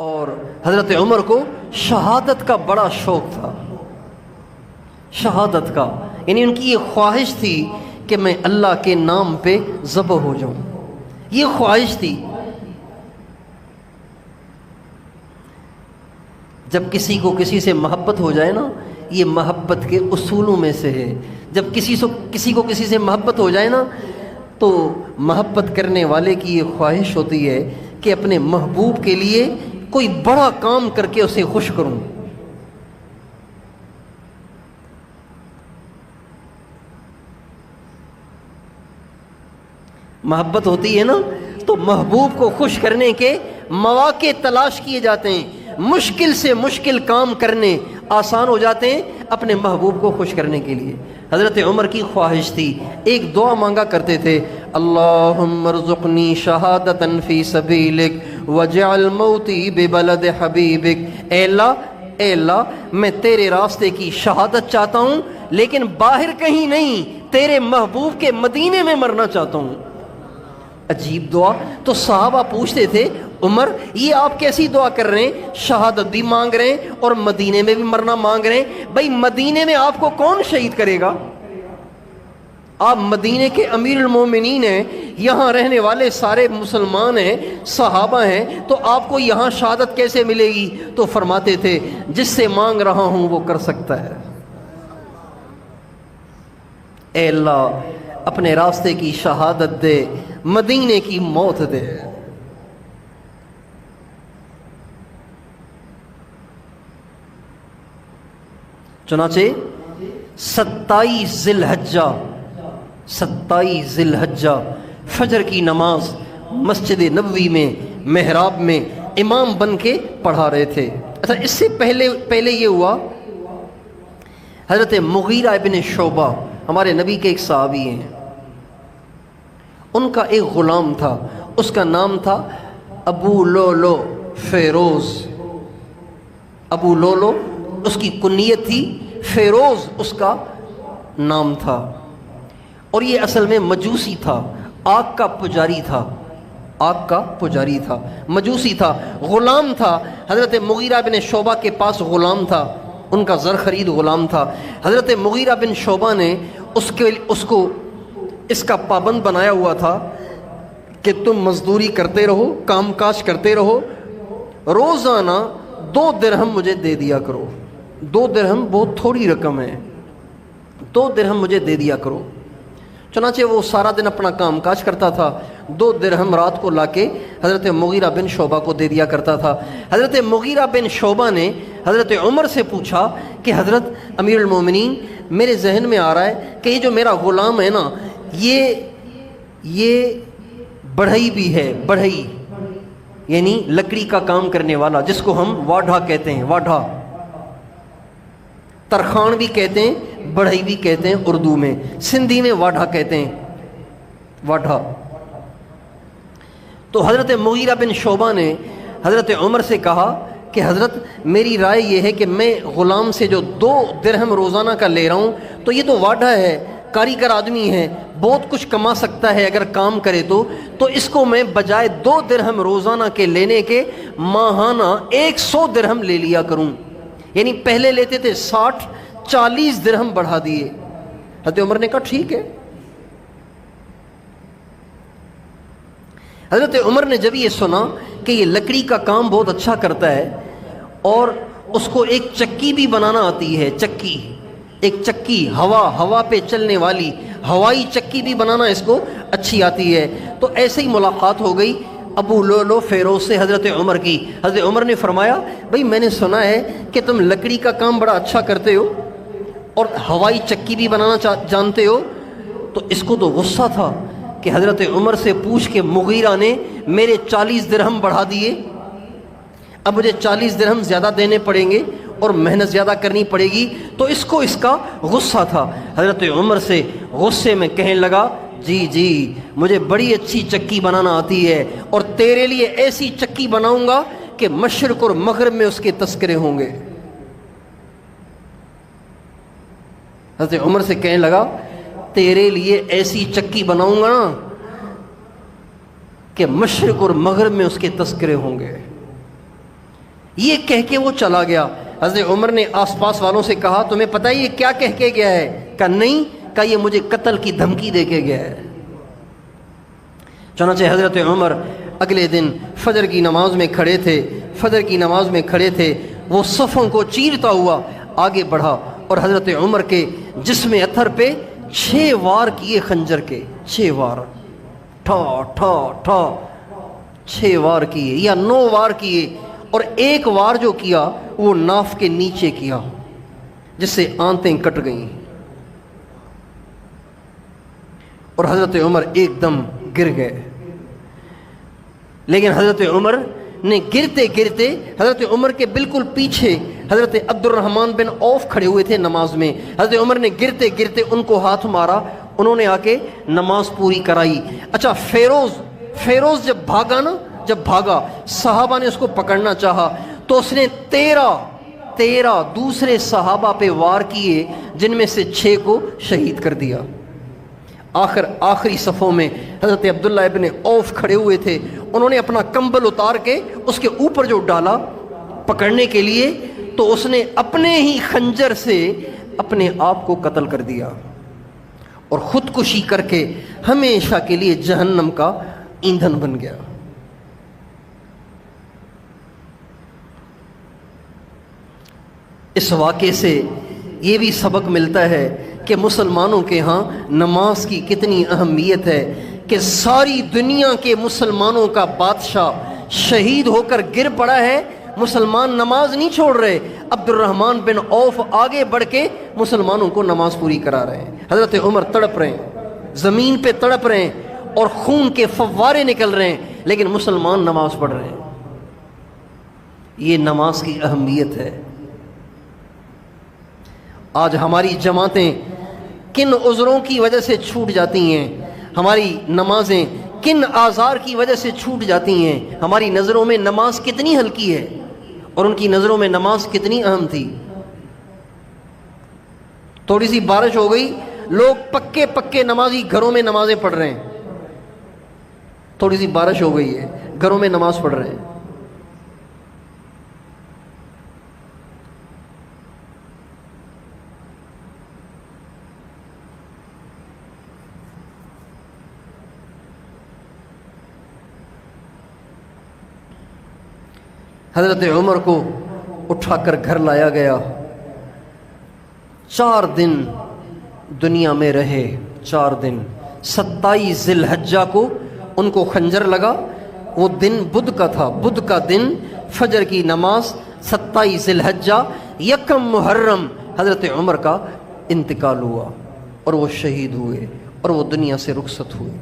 اور حضرت عمر کو شہادت کا بڑا شوق تھا، شہادت کا، یعنی ان کی یہ خواہش تھی کہ میں اللہ کے نام پہ ذبح ہو جاؤں، یہ خواہش تھی۔ جب کسی کو کسی سے محبت ہو جائے نا، یہ محبت کے اصولوں میں سے ہے، جب کسی کو کسی سے محبت ہو جائے نا تو محبت کرنے والے کی یہ خواہش ہوتی ہے کہ اپنے محبوب کے لیے کوئی بڑا کام کر کے اسے خوش کروں۔ محبت ہوتی ہے نا تو محبوب کو خوش کرنے کے مواقع تلاش کیے جاتے ہیں، مشکل سے مشکل کام کرنے آسان ہو جاتے ہیں اپنے محبوب کو خوش کرنے کے لیے۔ حضرت عمر کی خواہش تھی، ایک دعا مانگا کرتے تھے، اللہم ارزقنی شہادتا فی سبیلک وجعل موتی ببلد حبیبک، اے اللہ میں تیرے راستے کی شہادت چاہتا ہوں لیکن باہر کہیں نہیں، تیرے محبوب کے مدینے میں مرنا چاہتا ہوں۔ عجیب دعا۔ تو صحابہ پوچھتے تھے، عمر یہ آپ کیسی دعا کر رہے ہیں، شہادت بھی مانگ رہے ہیں اور مدینے میں بھی مرنا مانگ رہے ہیں، بھائی مدینے میں آپ کو کون شہید کرے گا؟ آپ مدینے کے امیر المومنین ہیں، یہاں رہنے والے سارے مسلمان ہیں، صحابہ ہیں، تو آپ کو یہاں شہادت کیسے ملے گی؟ تو فرماتے تھے جس سے مانگ رہا ہوں وہ کر سکتا ہے، اے اللہ اپنے راستے کی شہادت دے، مدینے کی موت دے۔ چنانچہ 27 ذی الحجہ فجر کی نماز مسجد نبوی میں محراب میں امام بن کے پڑھا رہے تھے۔ اچھا، اس سے پہلے یہ ہوا، حضرت مغیرہ ابن شعبہ ہمارے نبی کے ایک صحابی ہیں، ان کا ایک غلام تھا، اس کا نام تھا ابو لولو فیروز۔ ابو لولو اس کی کنیت تھی، فیروز اس کا نام تھا، اور یہ اصل میں مجوسی تھا، آگ کا پجاری تھا، آگ کا پجاری تھا، مجوسی تھا، غلام تھا۔ حضرت مغیرہ بن شعبہ کے پاس غلام تھا، ان کا زر خرید غلام تھا۔ حضرت مغیرہ بن شعبہ نے اس کو اس کا پابند بنایا ہوا تھا کہ تم مزدوری کرتے رہو، کام کاج کرتے رہو، روزانہ 2 درہم مجھے دے دیا کرو۔ 2 درہم بہت تھوڑی رقم ہے، 2 درہم مجھے دے دیا کرو۔ چنانچہ وہ سارا دن اپنا کام کاج کرتا تھا، 2 درہم رات کو لا کے حضرت مغیرہ بن شعبہ کو دے دیا کرتا تھا۔ حضرت مغیرہ بن شعبہ نے حضرت عمر سے پوچھا کہ حضرت امیر المومنین، میرے ذہن میں آ رہا ہے کہ یہ جو میرا غلام ہے نا، یہ بڑھئی بھی ہے، بڑھئی یعنی لکڑی کا کام کرنے والا، جس کو ہم واڈھا کہتے ہیں، واڈھا، ترخان بھی کہتے ہیں، بڑھئی بھی کہتے ہیں، اردو میں، سندھی میں واڈھا کہتے ہیں، واڈھا۔ تو حضرت مغیرہ بن شعبہ نے حضرت عمر سے کہا کہ حضرت میری رائے یہ ہے کہ میں غلام سے جو 2 درہم روزانہ کا لے رہا ہوں، تو یہ تو واڈھا ہے، کاریگر آدمی ہے، بہت کچھ کما سکتا ہے اگر کام کرے تو اس کو میں بجائے 2 درہم روزانہ کے لینے کے ماہانہ 100 درہم لے لیا کروں، یعنی پہلے لیتے تھے 60، 40 درہم بڑھا دیے۔ حضرت عمر نے کہا ٹھیک ہے۔ حضرت عمر نے جب یہ سنا کہ یہ لکڑی کا کام بہت اچھا کرتا ہے اور اس کو ایک چکی بھی بنانا آتی ہے، چکی، ایک چکی ہوا پہ چلنے والی ہوائی چکی بھی بنانا اس کو اچھی آتی ہے، تو ایسے ہی ملاقات ہو گئی ابو لولو فیروز سے حضرت عمر کی۔ حضرت عمر نے فرمایا، بھئی میں نے سنا ہے کہ تم لکڑی کا کام بڑا اچھا کرتے ہو اور ہوائی چکی بھی بنانا جانتے ہو۔ تو اس کو تو غصہ تھا کہ حضرت عمر سے پوچھ کے مغیرہ نے میرے 40 درہم بڑھا دیے، اب مجھے 40 درہم زیادہ دینے پڑیں گے اور محنت زیادہ کرنی پڑے گی، تو اس کو اس کا غصہ تھا۔ حضرت عمر سے غصے میں کہنے لگا، جی مجھے بڑی اچھی چکی بنانا آتی ہے اور تیرے لیے ایسی چکی بناؤں گا کہ مشرق اور مغرب میں اس کے تذکرے ہوں گے۔ حضرت عمر سے کہنے لگا، تیرے لیے ایسی چکی بناؤں گا نا کہ مشرق اور مغرب میں اس کے تذکرے ہوں گے۔ یہ کہہ کے وہ چلا گیا۔ حضرت عمر نے آس پاس والوں سے کہا تمہیں پتہ ہے یہ کیا کہہ کے گیا ہے؟ کہا نہیں، کہا یہ مجھے قتل کی دھمکی دے کے گیا ہے۔ چنانچہ حضرت عمر اگلے دن فجر کی نماز میں کھڑے تھے، فجر کی نماز میں کھڑے تھے، وہ صفوں کو چیرتا ہوا آگے بڑھا اور حضرت عمر کے جسم اطہر پہ 6 وار کیے خنجر کے، 6 وار، ٹھا ٹھا ٹھا 6 وار کیے یا 9 وار کیے، اور ایک وار جو کیا وہ ناف کے نیچے کیا جس سے آنتیں کٹ گئیں، اور حضرت عمر ایک دم گر گئے۔ لیکن حضرت عمر نے گرتے گرتے، حضرت عمر کے بالکل پیچھے حضرت عبد الرحمن بن عوف کھڑے ہوئے تھے نماز میں، حضرت عمر نے گرتے گرتے ان کو ہاتھ مارا، انہوں نے آ کے نماز پوری کرائی۔ اچھا فیروز جب بھاگا نا، جب بھاگا صحابہ نے اس کو پکڑنا چاہا تو اس نے 13 دوسرے صحابہ پہ وار کیے، جن میں سے 6 کو شہید کر دیا۔ آخری صفوں میں حضرت عبداللہ ابن عوف کھڑے ہوئے تھے، انہوں نے اپنا کمبل اتار کے اس کے اوپر جو ڈالا پکڑنے کے لیے، تو اس نے اپنے ہی خنجر سے اپنے آپ کو قتل کر دیا اور خودکشی کر کے ہمیشہ کے لیے جہنم کا ایندھن بن گیا۔ اس واقعے سے یہ بھی سبق ملتا ہے کہ مسلمانوں کے ہاں نماز کی کتنی اہمیت ہے، کہ ساری دنیا کے مسلمانوں کا بادشاہ شہید ہو کر گر پڑا ہے، مسلمان نماز نہیں چھوڑ رہے۔ عبد الرحمن بن عوف آگے بڑھ کے مسلمانوں کو نماز پوری کرا رہے ہیں، حضرت عمر تڑپ رہے ہیں، زمین پہ تڑپ رہے ہیں اور خون کے فوارے نکل رہے ہیں، لیکن مسلمان نماز پڑھ رہے ہیں۔ یہ نماز کی اہمیت ہے۔ آج ہماری جماعتیں کن عذروں کی وجہ سے چھوٹ جاتی ہیں، ہماری نمازیں کن آزار کی وجہ سے چھوٹ جاتی ہیں۔ ہماری نظروں میں نماز کتنی ہلکی ہے اور ان کی نظروں میں نماز کتنی اہم تھی۔ تھوڑی سی بارش ہو گئی، لوگ پکے نمازی گھروں میں نمازیں پڑھ رہے ہیں، تھوڑی سی بارش ہو گئی ہے گھروں میں نماز پڑھ رہے ہیں۔ حضرت عمر کو اٹھا کر گھر لایا گیا، 4 دن دنیا میں رہے، 4 دن۔ 27 ذی الحجہ کو ان کو خنجر لگا، وہ دن بدھ کا تھا، بدھ کا دن، فجر کی نماز، 27 ذی الحجہ، 1 محرم حضرت عمر کا انتقال ہوا اور وہ شہید ہوئے اور وہ دنیا سے رخصت ہوئے۔